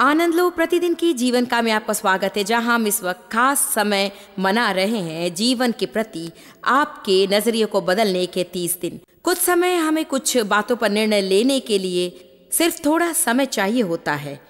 आनंद लो प्रतिदिन की जीवन का में आपका स्वागत है, जहां हम इस वक्त खास समय मना रहे हैं जीवन के प्रति आपके नजरिए को बदलने के 30 दिन। कुछ समय हमें कुछ बातों पर निर्णय लेने के लिए सिर्फ थोड़ा समय चाहिए होता है।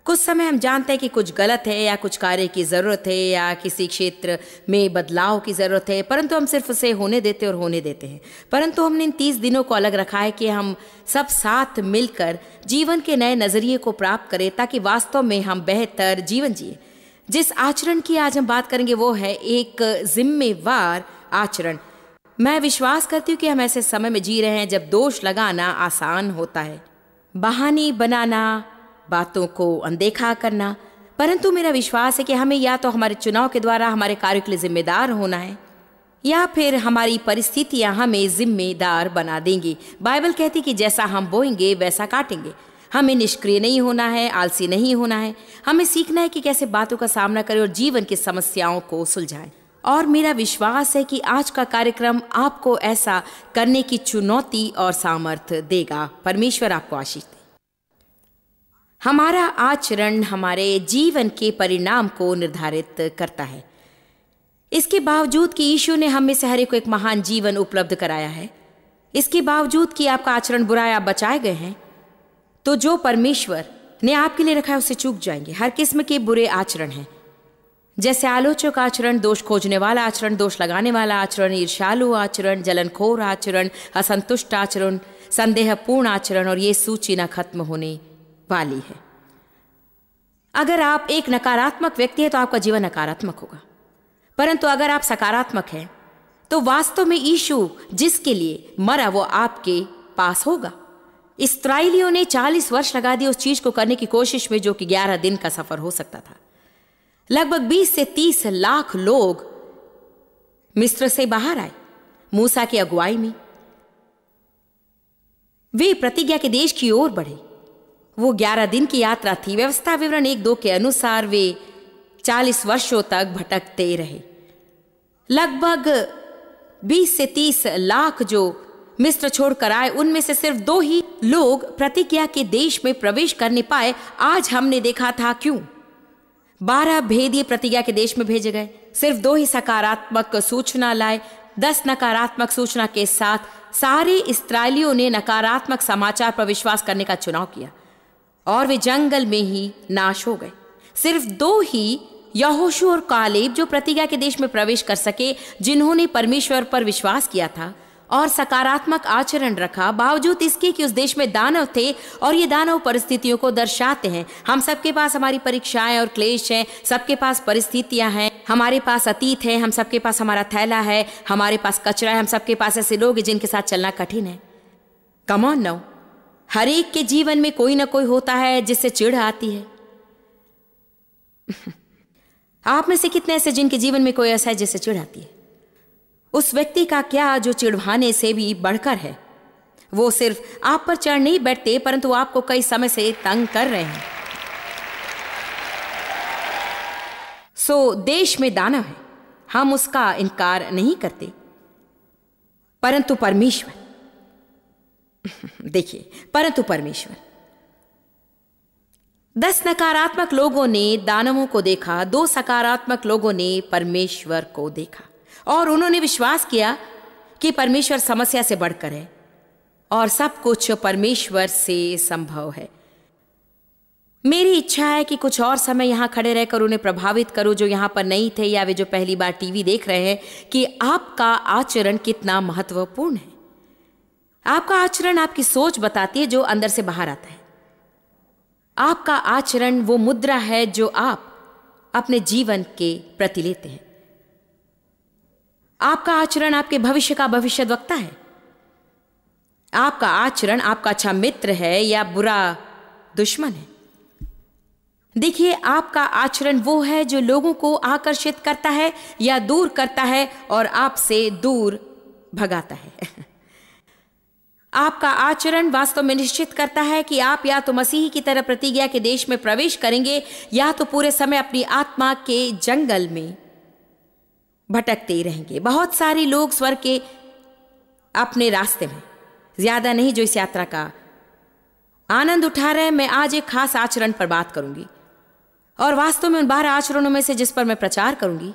कुछ समय हम जानते हैं कि कुछ गलत है या कुछ कार्य की ज़रूरत है या किसी क्षेत्र में बदलाव की ज़रूरत है, परंतु हम सिर्फ उसे होने देते और होने देते हैं। परंतु हमने इन 30 दिनों को अलग रखा है कि हम सब साथ मिलकर जीवन के नए नज़रिए को प्राप्त करें, ताकि वास्तव में हम बेहतर जीवन जिए। जिस आचरण की आज हम बात करेंगे वो है एक जिम्मेवार आचरण। मैं विश्वास करती हूँ कि हम ऐसे समय में जी रहे हैं जब दोष लगाना आसान होता है, बहाने बनाना, बातों को अनदेखा करना। परंतु मेरा विश्वास है कि हमें या तो हमारे चुनाव के द्वारा हमारे कार्य के लिए जिम्मेदार होना है, या फिर हमारी परिस्थितियां हमें जिम्मेदार बना देंगी। बाइबल कहती कि जैसा हम बोएंगे वैसा काटेंगे। हमें निष्क्रिय नहीं होना है, आलसी नहीं होना है। हमें सीखना है कि कैसे बातों का सामना करें और जीवन की समस्याओं को सुलझाएं। और मेरा विश्वास है कि आज का कार्यक्रम आपको ऐसा करने की चुनौती और सामर्थ्य देगा। परमेश्वर आपको आशीष दे। हमारा आचरण हमारे जीवन के परिणाम को निर्धारित करता है। इसके बावजूद कि यीशु ने हम में से हर एक को एक महान जीवन उपलब्ध कराया है, इसके बावजूद कि आपका आचरण बुरा या बचाए गए हैं, तो जो परमेश्वर ने आपके लिए रखा है उससे चूक जाएंगे। हर किस्म के बुरे आचरण हैं, जैसे आलोचक आचरण, दोष खोजने वाला आचरण, दोष लगाने वाला आचरण, ईर्ष्यालु आचरण, जलनखोर आचरण, असंतुष्ट आचरण, संदेहपूर्ण आचरण, और ये सूची न खत्म होने वाली है। अगर आप एक नकारात्मक व्यक्ति हैं तो आपका जीवन नकारात्मक होगा, परंतु अगर आप सकारात्मक हैं तो वास्तव में यीशु जिसके लिए मरा वो आपके पास होगा। इस्राएलियों ने 40 वर्ष लगा दिए उस चीज को करने की कोशिश में जो कि 11 दिन का सफर हो सकता था। लगभग 20 से 30 लाख लोग मिस्र से बाहर आए मूसा की अगुवाई में। वे प्रतिज्ञा के देश की ओर बढ़े। वो 11 दिन की यात्रा थी। व्यवस्था विवरण 1-2 के अनुसार वे 40 वर्षों तक भटकते रहे। लगभग 20 से 30 लाख जो मिस्र छोड़कर आए, उनमें से सिर्फ 2 ही लोग प्रतिज्ञा के देश में प्रवेश करने पाए। आज हमने देखा था क्यों। 12 भेदिए प्रतिज्ञा के देश में भेजे गए, सिर्फ 2 ही सकारात्मक सूचना लाए। 10 नकारात्मक सूचना के साथ सारे इस्राएलियों ने नकारात्मक समाचार पर विश्वास करने का चुनाव किया और वे जंगल में ही नाश हो गए। सिर्फ 2 ही यहोशू और कालेब जो प्रतिज्ञा के देश में प्रवेश कर सके, जिन्होंने परमेश्वर पर विश्वास किया था और सकारात्मक आचरण रखा, बावजूद इसके कि उस देश में दानव थे और ये दानव परिस्थितियों को दर्शाते हैं। हम सबके पास हमारी परीक्षाएं और क्लेश हैं, सबके पास परिस्थितियां हैं, हमारे पास अतीत है, हम सबके पास हमारा थैला है, हमारे पास कचरा है, हम सबके पास ऐसे लोग हैं जिनके साथ चलना कठिन है। कम ऑन नाउ, हर एक के जीवन में कोई ना कोई होता है जिससे चिढ़ आती है। आप में से कितने ऐसे जिनके जीवन में कोई ऐसा है जिससे चिढ़ आती है? उस व्यक्ति का क्या जो चिढ़वाने से भी बढ़कर है। वो सिर्फ आप पर चढ़ नहीं बैठते, परंतु आपको कई समय से तंग कर रहे हैं। देश में दानव है, हम उसका इनकार नहीं करते, परंतु परमेश्वर देखिए, परंतु परमेश्वर 10 नकारात्मक लोगों ने दानवों को देखा, 2 सकारात्मक लोगों ने परमेश्वर को देखा और उन्होंने विश्वास किया कि परमेश्वर समस्या से बढ़कर है और सब कुछ परमेश्वर से संभव है। मेरी इच्छा है कि कुछ और समय यहां खड़े रहकर उन्हें प्रभावित करूं जो यहां पर नहीं थे या वे जो पहली बार टीवी देख रहे हैं, कि आपका आचरण कितना महत्वपूर्ण है। आपका आचरण आपकी सोच बताती है जो अंदर से बाहर आता है। आपका आचरण वो मुद्रा है जो आप अपने जीवन के प्रति लेते हैं। आपका आचरण आपके भविष्य का भविष्यद्वक्ता है। आपका आचरण आपका अच्छा मित्र है या बुरा दुश्मन है। देखिए, आपका आचरण वो है जो लोगों को आकर्षित करता है या दूर करता है और आपसे दूर भगाता है। आपका आचरण वास्तव में निश्चित करता है कि आप या तो मसीह की तरह प्रतिज्ञा के देश में प्रवेश करेंगे या तो पूरे समय अपनी आत्मा के जंगल में भटकते ही रहेंगे। बहुत सारे लोग स्वर्ग के अपने रास्ते में, ज्यादा नहीं, जो इस यात्रा का आनंद उठा रहे हैं। मैं आज एक खास आचरण पर बात करूंगी और वास्तव में उन 12 आचरणों में से जिस पर मैं प्रचार करूंगी,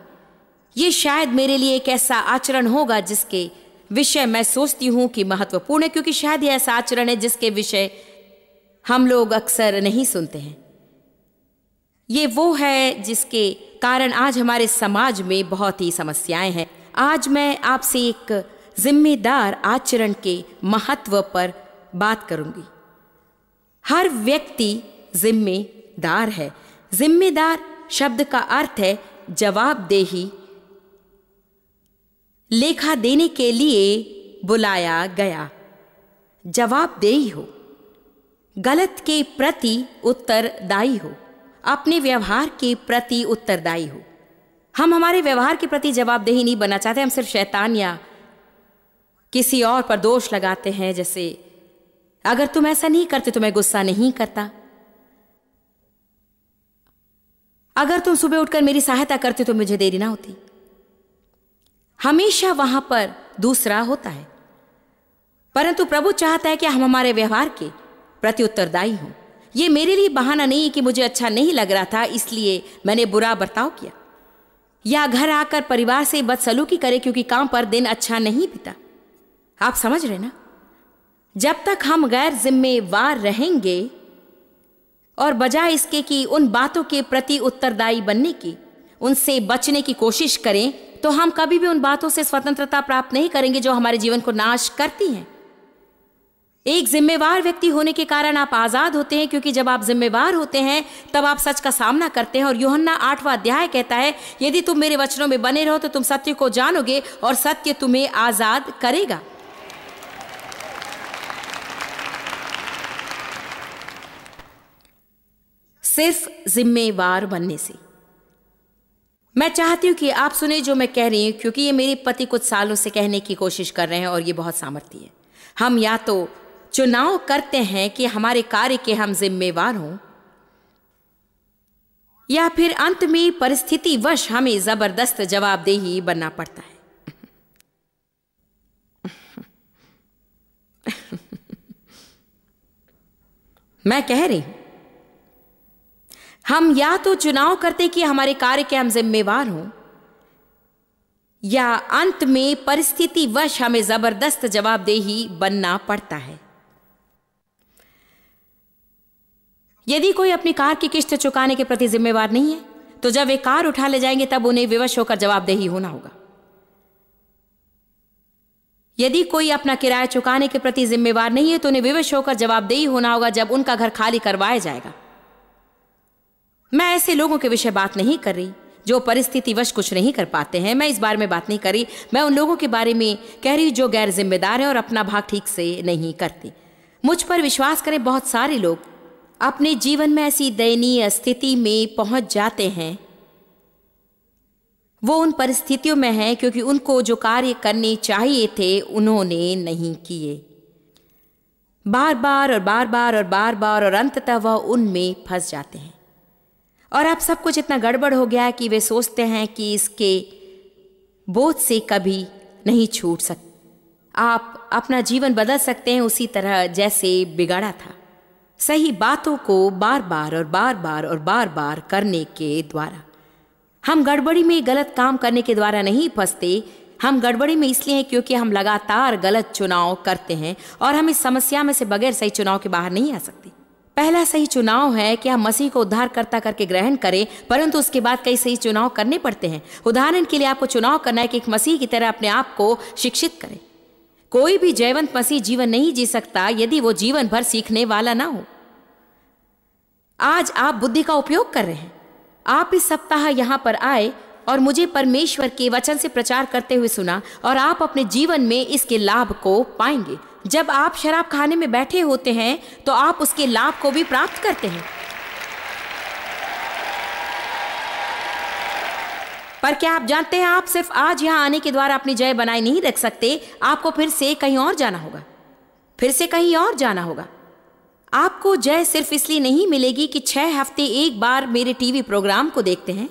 ये शायद मेरे लिए एक ऐसा आचरण होगा जिसके विषय मैं सोचती हूं कि महत्वपूर्ण है, क्योंकि शायद ये ऐसा आचरण है जिसके विषय हम लोग अक्सर नहीं सुनते हैं। ये वो है जिसके कारण आज हमारे समाज में बहुत ही समस्याएं हैं। आज मैं आपसे एक जिम्मेदार आचरण के महत्व पर बात करूंगी। हर व्यक्ति जिम्मेदार है। जिम्मेदार शब्द का अर्थ है जवाबदेही, लेखा देने के लिए बुलाया गया, जवाबदेही हो, गलत के प्रति उत्तरदायी हो, अपने व्यवहार के प्रति उत्तरदायी हो। हम हमारे व्यवहार के प्रति जवाबदेही नहीं बनना चाहते। हम सिर्फ शैतान या किसी और पर दोष लगाते हैं, जैसे अगर तुम ऐसा नहीं करते तो मैं गुस्सा नहीं करता, अगर तुम सुबह उठकर मेरी सहायता करते तो मुझे देरी ना होती। हमेशा वहां पर दूसरा होता है, परंतु प्रभु चाहता है कि हम हमारे व्यवहार के प्रति उत्तरदायी हों। यह मेरे लिए बहाना नहीं है कि मुझे अच्छा नहीं लग रहा था इसलिए मैंने बुरा बर्ताव किया, या घर आकर परिवार से बदसलूकी करे क्योंकि काम पर दिन अच्छा नहीं बीता। आप समझ रहे ना? जब तक हम गैर जिम्मेवार रहेंगे और बजाय इसके कि उन बातों के प्रति उत्तरदायी बनने की, उनसे बचने की कोशिश करें, तो हम कभी भी उन बातों से स्वतंत्रता प्राप्त नहीं करेंगे जो हमारे जीवन को नाश करती हैं। एक जिम्मेवार व्यक्ति होने के कारण आप आजाद होते हैं, क्योंकि जब आप जिम्मेवार होते हैं तब आप सच का सामना करते हैं। और यूहन्ना 8वां अध्याय कहता है, यदि तुम मेरे वचनों में बने रहो तो तुम सत्य को जानोगे और सत्य तुम्हें आजाद करेगा। सिर्फ जिम्मेवार बनने से। मैं चाहती हूं कि आप सुने जो मैं कह रही हूं, क्योंकि ये मेरे पति कुछ सालों से कहने की कोशिश कर रहे हैं और ये बहुत सामर्थ्य है। हम या तो चुनाव करते हैं कि हमारे कार्य के हम जिम्मेवार हों, या फिर अंत में परिस्थितिवश हमें जबरदस्त जवाबदेही बनना पड़ता है। मैं कह रही हूं, हम या तो चुनाव करते कि हमारे कार्य के हम जिम्मेवार हों, या अंत में परिस्थितिवश हमें जबरदस्त जवाबदेही बनना पड़ता है। यदि कोई अपनी कार की किस्त चुकाने के प्रति जिम्मेवार नहीं है, तो जब वे कार उठा ले जाएंगे तब उन्हें विवश होकर जवाबदेही होना होगा। यदि कोई अपना किराया चुकाने के प्रति जिम्मेवार नहीं है, तो उन्हें विवश होकर जवाबदेही होना होगा जब उनका घर खाली करवाया जाएगा। मैं ऐसे लोगों के विषय बात नहीं कर रही जो परिस्थितिवश कुछ नहीं कर पाते हैं। मैं इस बारे में बात नहीं कर रही। मैं उन लोगों के बारे में कह रही जो गैर जिम्मेदार हैं और अपना भाग ठीक से नहीं करते। मुझ पर विश्वास करें, बहुत सारे लोग अपने जीवन में ऐसी दयनीय स्थिति में पहुंच जाते हैं। वो उन परिस्थितियों में हैं क्योंकि उनको जो कार्य करने चाहिए थे उन्होंने नहीं किए। बार बार और बार बार और बार बार, और अंततः वह उनमें फंस जाते हैं। और अब सब कुछ इतना गड़बड़ हो गया है कि वे सोचते हैं कि इसके बोझ से कभी नहीं छूट सकते। आप अपना जीवन बदल सकते हैं उसी तरह जैसे बिगाड़ा था, सही बातों को बार बार और बार बार और बार बार करने के द्वारा। हम गड़बड़ी में गलत काम करने के द्वारा नहीं फंसते। हम गड़बड़ी में इसलिए हैं क्योंकि हम लगातार गलत चुनाव करते हैं, और हम इस समस्या में से बगैर सही चुनाव के बाहर नहीं आ सकते। पहला सही चुनाव है कि हम मसीह को उद्धारकर्ता करके ग्रहण करें, परंतु उसके बाद कई सही चुनाव करने पड़ते हैं। उदाहरण के लिए आपको चुनाव करना है कि एक मसीह की तरह अपने आप को शिक्षित करें। कोई भी जयवंत मसीह जीवन नहीं जी सकता यदि वो जीवन भर सीखने वाला ना हो। आज आप बुद्धि का उपयोग कर रहे हैं। आप इस सप्ताह यहां पर आए और मुझे परमेश्वर के वचन से प्रचार करते हुए सुना, और आप अपने जीवन में इसके लाभ को पाएंगे। जब आप शराब खाने में बैठे होते हैं तो आप उसके लाभ को भी प्राप्त करते हैं। पर क्या आप जानते हैं, आप सिर्फ आज यहां आने के द्वारा अपनी जय बनाए नहीं रख सकते। आपको फिर से कहीं और जाना होगा, फिर से कहीं और जाना होगा। आपको जय सिर्फ इसलिए नहीं मिलेगी कि 6 हफ्ते एक बार मेरे टीवी प्रोग्राम को देखते हैं।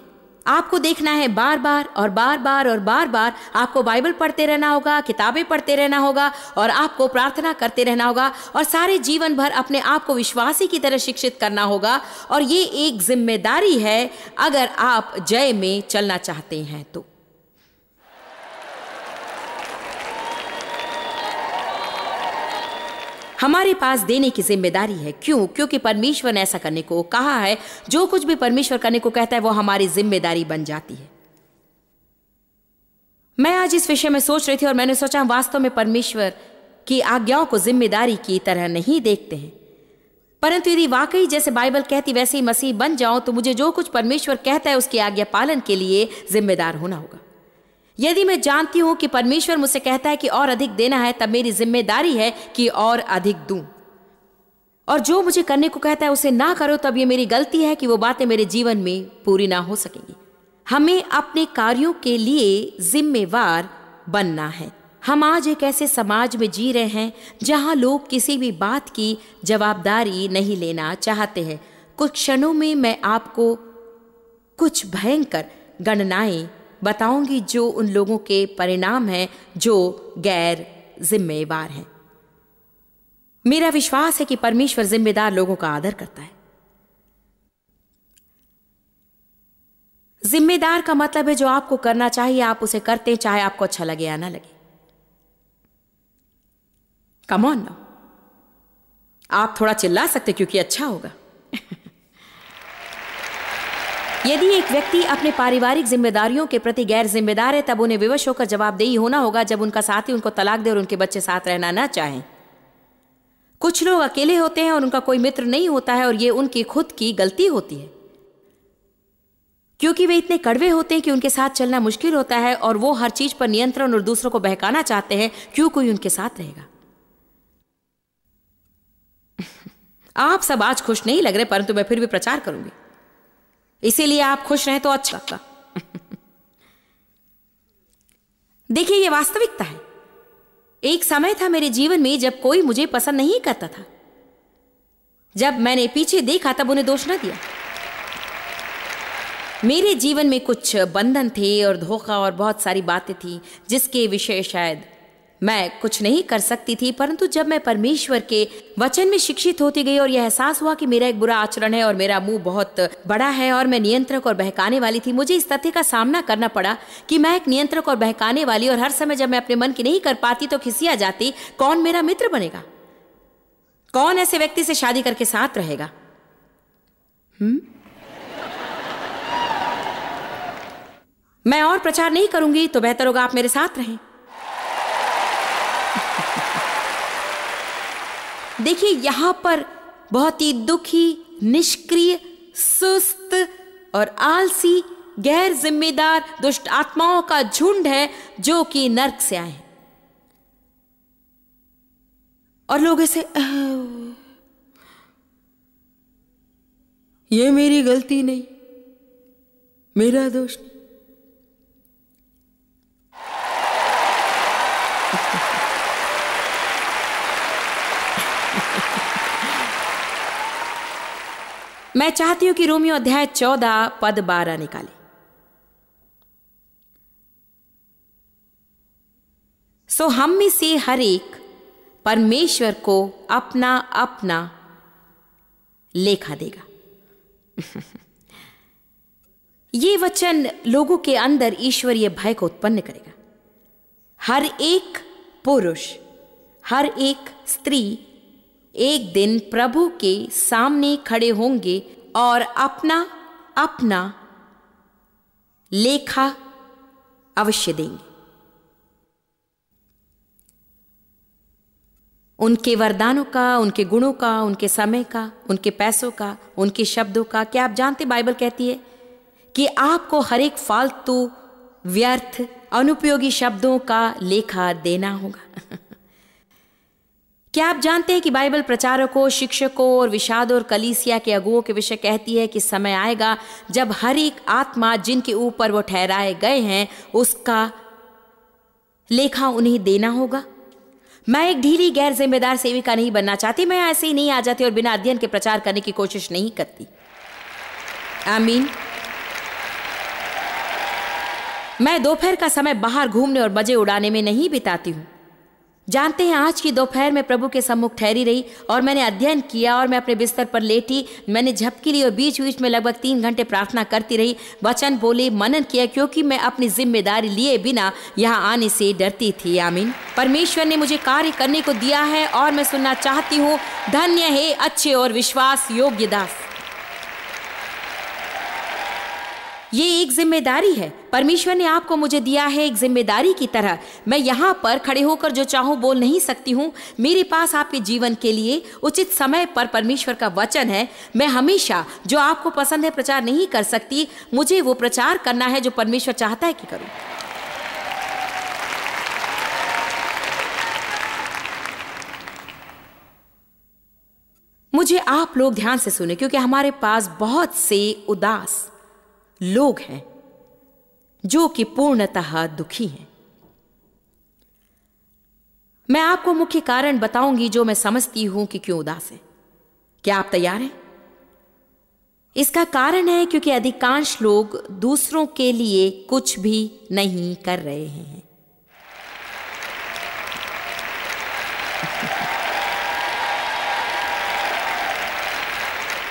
आपको देखना है बार बार और बार बार और बार बार। आपको बाइबल पढ़ते रहना होगा, किताबें पढ़ते रहना होगा और आपको प्रार्थना करते रहना होगा और सारे जीवन भर अपने आप को विश्वासी की तरह शिक्षित करना होगा। और ये एक जिम्मेदारी है अगर आप जय में चलना चाहते हैं तो। हमारे पास देने की जिम्मेदारी है। क्यों? क्योंकि परमेश्वर ने ऐसा करने को कहा है। जो कुछ भी परमेश्वर करने को कहता है वो हमारी जिम्मेदारी बन जाती है। मैं आज इस विषय में सोच रही थी और मैंने सोचा वास्तव में परमेश्वर की आज्ञाओं को जिम्मेदारी की तरह नहीं देखते हैं, परंतु यदि वाकई जैसे बाइबल कहती वैसे ही मसीह बन जाओ तो मुझे जो कुछ परमेश्वर कहता है उसकी आज्ञा पालन के लिए जिम्मेदार होना होगा। यदि मैं जानती हूं कि परमेश्वर मुझसे कहता है कि और अधिक देना है, तब मेरी जिम्मेदारी है कि और अधिक दूं। और जो मुझे करने को कहता है उसे ना करो, तब ये मेरी गलती है कि वो बातें मेरे जीवन में पूरी ना हो सकेंगी। हमें अपने कार्यों के लिए जिम्मेवार बनना है। हम आज एक ऐसे समाज में जी रहे हैं जहां लोग किसी भी बात की जवाबदारी नहीं लेना चाहते हैं। कुछ क्षणों में मैं आपको कुछ भयंकर गणनाएं बताऊंगी जो उन लोगों के परिणाम हैं जो गैर जिम्मेवार हैं। मेरा विश्वास है कि परमेश्वर जिम्मेदार लोगों का आदर करता है। जिम्मेदार का मतलब है जो आपको करना चाहिए आप उसे करते हैं, चाहे आपको अच्छा लगे या ना लगे। कम ऑन नाउ, आप थोड़ा चिल्ला सकते क्योंकि अच्छा होगा। यदि एक व्यक्ति अपने पारिवारिक जिम्मेदारियों के प्रति गैर जिम्मेदार है, तब उन्हें विवश होकर जवाबदेही होना होगा जब उनका साथी उनको तलाक दे और उनके बच्चे साथ रहना ना चाहें। कुछ लोग अकेले होते हैं और उनका कोई मित्र नहीं होता है और ये उनकी खुद की गलती होती है, क्योंकि वे इतने कड़वे होते हैं कि उनके साथ चलना मुश्किल होता है और वो हर चीज पर नियंत्रण और दूसरों को बहकाना चाहते हैं। क्यों कोई उनके साथ रहेगा? आप सब आज खुश नहीं लग रहे, परंतु मैं फिर भी प्रचार करूंगी, इसीलिए आप खुश रहें तो अच्छा लगता। देखिए, यह वास्तविकता है। एक समय था मेरे जीवन में जब कोई मुझे पसंद नहीं करता था। जब मैंने पीछे देखा तब उन्हें दोष न दिया। मेरे जीवन में कुछ बंधन थे और धोखा और बहुत सारी बातें थी जिसके विषय शायद मैं कुछ नहीं कर सकती थी, परंतु जब मैं परमेश्वर के वचन में शिक्षित होती गई और यह एहसास हुआ कि मेरा एक बुरा आचरण है और मेरा मुंह बहुत बड़ा है और मैं नियंत्रक और बहकाने वाली थी, मुझे इस तथ्य का सामना करना पड़ा कि मैं एक नियंत्रक और बहकाने वाली और हर समय जब मैं अपने मन की नहीं कर पाती तो खिसिया जाती। कौन मेरा मित्र बनेगा? कौन ऐसे व्यक्ति से शादी करके साथ रहेगा? मैं और प्रचार नहीं करूंगी तो बेहतर होगा आप मेरे साथ रहें। देखिए, यहां पर बहुत ही दुखी, निष्क्रिय, सुस्त और आलसी, गैर जिम्मेदार दुष्ट आत्माओं का झुंड है जो कि नर्क से आए हैं। और लोग ऐसे, ये मेरी गलती नहीं, मेरा दोष नहीं। मैं चाहती हूं कि रोमियो अध्याय 14 पद 12 निकाले। सो हम में से हर एक परमेश्वर को अपना अपना लेखा देगा। ये वचन लोगों के अंदर ईश्वरीय भय को उत्पन्न करेगा। हर एक पुरुष, हर एक स्त्री एक दिन प्रभु के सामने खड़े होंगे और अपना अपना लेखा अवश्य देंगे। उनके वरदानों का, उनके गुणों का, उनके समय का, उनके पैसों का, उनके शब्दों का। क्या आप जानते, बाइबल कहती है कि आपको हर एक फालतू, व्यर्थ, अनुपयोगी शब्दों का लेखा देना होगा। क्या आप जानते हैं कि बाइबल प्रचारकों, शिक्षकों और विषाद और कलीसिया के अगुओं के विषय कहती है कि समय आएगा जब हर एक आत्मा जिनके ऊपर वो ठहराए गए हैं उसका लेखा उन्हें देना होगा। मैं एक ढीली गैर जिम्मेदार सेविका नहीं बनना चाहती। मैं ऐसे ही नहीं आ जाती और बिना अध्ययन के प्रचार करने की कोशिश नहीं करती। आमीन। मैं दोपहर का समय बाहर घूमने और मजे उड़ाने में नहीं बिताती हूँ। जानते हैं, आज की दोपहर में प्रभु के सम्मुख ठहरी रही और मैंने अध्ययन किया और मैं अपने बिस्तर पर लेटी, मैंने झपकी ली और बीच बीच में लगभग 3 घंटे प्रार्थना करती रही, वचन बोले, मनन किया, क्योंकि मैं अपनी जिम्मेदारी लिए बिना यहाँ आने से डरती थी। आमीन। परमेश्वर ने मुझे कार्य करने को दिया है और मैं सुनना चाहती हूँ, धन्य है अच्छे और विश्वास योग्य दास। ये एक जिम्मेदारी है, परमेश्वर ने आपको मुझे दिया है एक जिम्मेदारी की तरह। मैं यहाँ पर खड़े होकर जो चाहूँ बोल नहीं सकती हूँ। मेरे पास आपके जीवन के लिए उचित समय पर परमेश्वर का वचन है। मैं हमेशा जो आपको पसंद है प्रचार नहीं कर सकती, मुझे वो प्रचार करना है जो परमेश्वर चाहता है कि करूँ। मुझे आप लोग ध्यान से सुने, क्योंकि हमारे पास बहुत से उदास लोग हैं जो कि पूर्णतः दुखी हैं। मैं आपको मुख्य कारण बताऊंगी जो मैं समझती हूं कि क्यों उदास है। क्या आप तैयार हैं? इसका कारण है क्योंकि अधिकांश लोग दूसरों के लिए कुछ भी नहीं कर रहे हैं।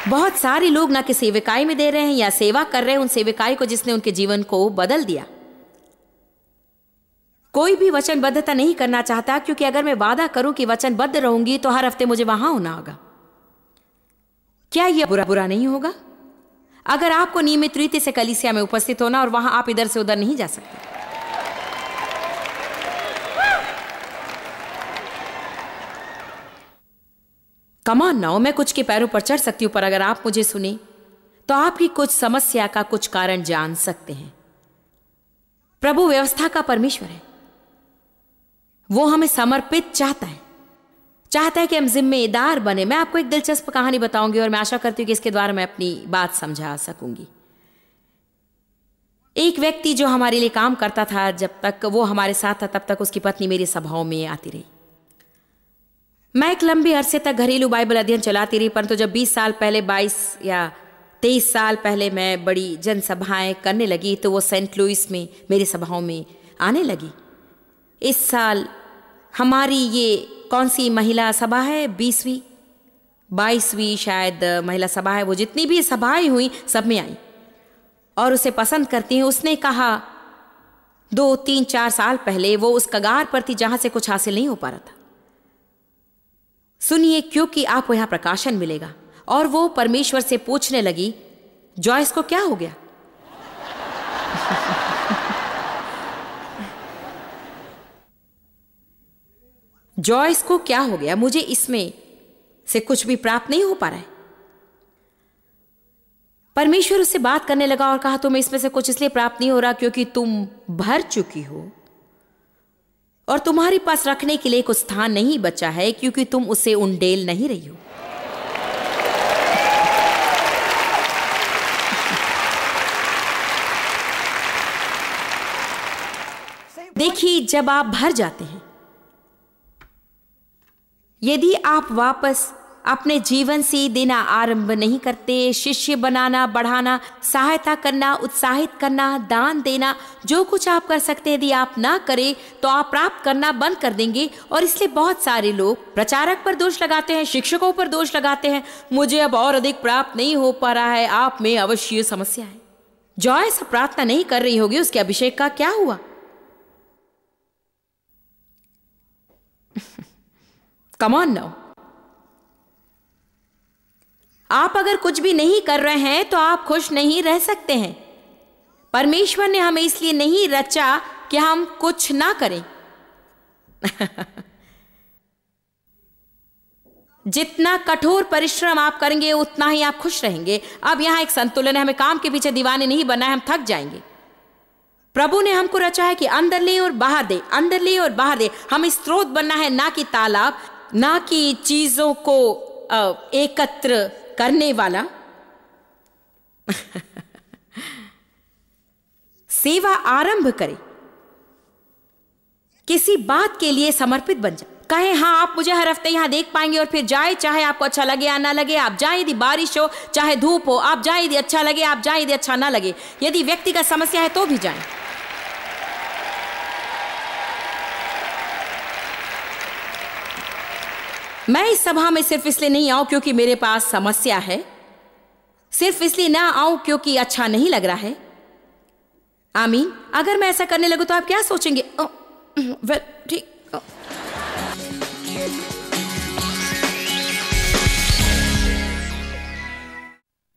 बहुत सारे लोग ना कि सेवकाई में दे रहे हैं या सेवा कर रहे हैं उन सेवकाई को जिसने उनके जीवन को बदल दिया। कोई भी वचनबद्धता नहीं करना चाहता, क्योंकि अगर मैं वादा करूं कि वचनबद्ध रहूंगी तो हर हफ्ते मुझे वहां होना होगा। क्या यह बुरा नहीं होगा? अगर आपको नियमित रीति से कलीसिया में उपस्थित होना और वहां आप इधर से उधर नहीं जा सकते। कमान नाउ, मैं कुछ के पैरों पर चढ़ सकती हूं, पर अगर आप मुझे सुने तो आपकी कुछ समस्या का कुछ कारण जान सकते हैं। प्रभु व्यवस्था का परमेश्वर है। वो हमें समर्पित चाहता है कि हम जिम्मेदार बने। मैं आपको एक दिलचस्प कहानी बताऊंगी और मैं आशा करती हूं कि इसके द्वारा मैं अपनी बात समझा सकूंगी। एक व्यक्ति जो हमारे लिए काम करता था, जब तक वो हमारे साथ था तब तक उसकी पत्नी मेरी सभाओं में आती रही। मैं एक लंबे अरसे तक घरेलू बाइबल अध्ययन चलाती रही, परंतु जब 20 साल पहले 22 या 23 साल पहले मैं बड़ी जनसभाएं करने लगी तो वो सेंट लुइस में मेरी सभाओं में आने लगी। इस साल हमारी ये कौन सी महिला सभा है, 20वीं 22वीं शायद महिला सभा है। वो जितनी भी सभाएं हुई सब में आई और उसे पसंद करती हैं। उसने कहा 2, 3, 4 साल पहले वो उस कगार पर थी जहां से कुछ हासिल नहीं हो पा रहा था। सुनिए, क्योंकि आपको यहां प्रकाशन मिलेगा। और वो परमेश्वर से पूछने लगी, जॉयस को क्या हो गया? जॉयस को क्या हो गया? मुझे इसमें से कुछ भी प्राप्त नहीं हो पा रहा है। परमेश्वर उससे बात करने लगा और कहा, तुम्हें इसमें से कुछ इसलिए प्राप्त नहीं हो रहा क्योंकि तुम भर चुकी हो और तुम्हारे पास रखने के लिए कुछ स्थान नहीं बचा है, क्योंकि तुम उसे उंडेल नहीं रही हो। देखिए, जब आप भर जाते हैं, यदि आप वापस अपने जीवन से देना आरंभ नहीं करते, शिष्य बनाना, बढ़ाना, सहायता करना, उत्साहित करना, दान देना, जो कुछ आप कर सकते हैं, यदि आप ना करें तो आप प्राप्त करना बंद कर देंगे। और इसलिए बहुत सारे लोग प्रचारक पर दोष लगाते हैं, शिक्षकों पर दोष लगाते हैं, मुझे अब और अधिक प्राप्त नहीं हो पा रहा है। आप में अवश्य समस्या है। जॉयस प्रार्थना नहीं कर रही होगी, उसके अभिषेक का क्या हुआ? Come on now. आप अगर कुछ भी नहीं कर रहे हैं तो आप खुश नहीं रह सकते हैं। परमेश्वर ने हमें इसलिए नहीं रचा कि हम कुछ ना करें। जितना कठोर परिश्रम आप करेंगे उतना ही आप खुश रहेंगे। अब यहां एक संतुलन है। हमें काम के पीछे दीवाने नहीं बनना है, हम थक जाएंगे। प्रभु ने हमको रचा है कि अंदर ले और बाहर दे, अंदर ले और बाहर दे। हमें स्रोत बनना है, ना कि तालाब, ना कि चीजों को एकत्र करने वाला। सेवा आरंभ करे, किसी बात के लिए समर्पित बन जाए। कहें, हाँ आप मुझे हर हफ्ते यहां देख पाएंगे, और फिर जाए, चाहे आपको अच्छा लगे या ना लगे। आप जाए यदि बारिश हो, चाहे धूप हो, आप जाए यदि अच्छा लगे, आप जाए यदि अच्छा ना लगे। यदि व्यक्तिगत समस्या है तो भी जाए। मैं इस सभा में सिर्फ इसलिए नहीं आऊं क्योंकि मेरे पास समस्या है, सिर्फ इसलिए ना आऊं क्योंकि अच्छा नहीं लग रहा है। आमीन। अगर मैं ऐसा करने लगूं तो आप क्या सोचेंगे? वेल, ठीक।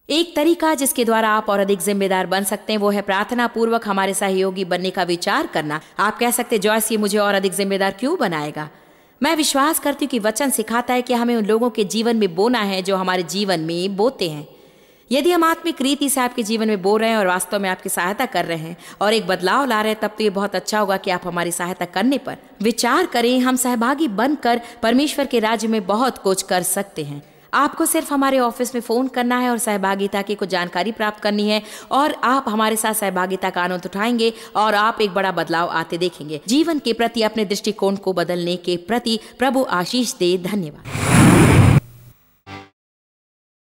एक तरीका जिसके द्वारा आप और अधिक जिम्मेदार बन सकते हैं वो है प्रार्थना पूर्वक हमारे सहयोगी बनने का विचार करना। आप कह सकते हैं, जॉयस ये मुझे और अधिक जिम्मेदार क्यों बनाएगा? मैं विश्वास करती हूँ कि वचन सिखाता है कि हमें उन लोगों के जीवन में बोना है जो हमारे जीवन में बोते हैं। यदि हम आत्मिक रीति से आपके जीवन में बो रहे हैं और वास्तव में आपकी सहायता कर रहे हैं और एक बदलाव ला रहे हैं, तब तो ये बहुत अच्छा होगा कि आप हमारी सहायता करने पर विचार करें। हम सहभागी बनकर परमेश्वर के राज्य में बहुत कुछ कर सकते हैं। आपको सिर्फ हमारे ऑफिस में फ़ोन करना है और सहभागिता की कुछ जानकारी प्राप्त करनी है और आप हमारे साथ सहभागिता का आनंद उठाएंगे और आप एक बड़ा बदलाव आते देखेंगे। जीवन के प्रति अपने दृष्टिकोण को बदलने के प्रति प्रभु आशीष दे। धन्यवाद।